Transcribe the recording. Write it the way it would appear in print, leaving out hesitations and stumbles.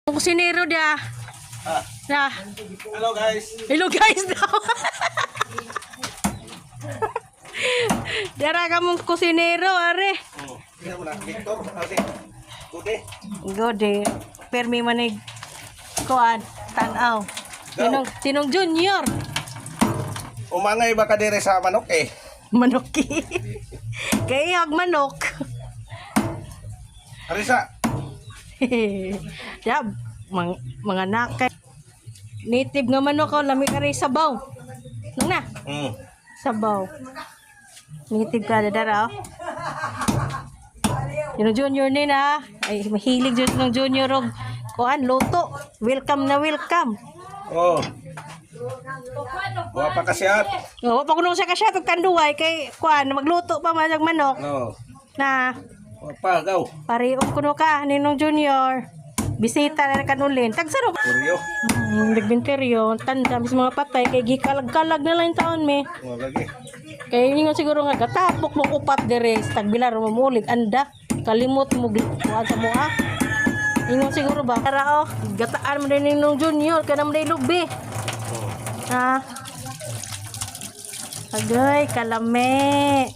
Kusinero dia. Na. Hello guys. Hello guys daw. Dara ka mong kusinero are. Tingnan mo na, Victor. Okay. Kude. Gode. Permi manig kuan tanaw. Tinong junior. Umangay ba ka dire sa manok eh? Manoki. Kaya manok. Arisa. Ya, mga nakay. Native nga manok ko, lami ka rin sabaw. Nung na, sabaw. Native ka, dadara. Yung junior ni na, ay mahilig dyan ng junior og kuan, loto. Welcome na welcome. Oh. Wa pa kasyat. O, pa kuno siya kasya, kanduay kay kuan, magluto pa man ng manok. No. Na, Wa pa gaw. pariong kuno ka, ninong junior. Bisita na kanulin. Tagsaro. Kuryo. Nagbinteryo, tanda, mis mga patay, kay gikalag-kalag na lang yung taon me. Wa lagi. Kaya yun nga siguro nga, gatapok mo upat dire, tagbilar mo mulig, anda, kalimot mo, kuha sa mua. Yun nga siguro ba? Tara oh, gataan mo din yung junior, ka naman din lubi. Ha? Agay, kalame.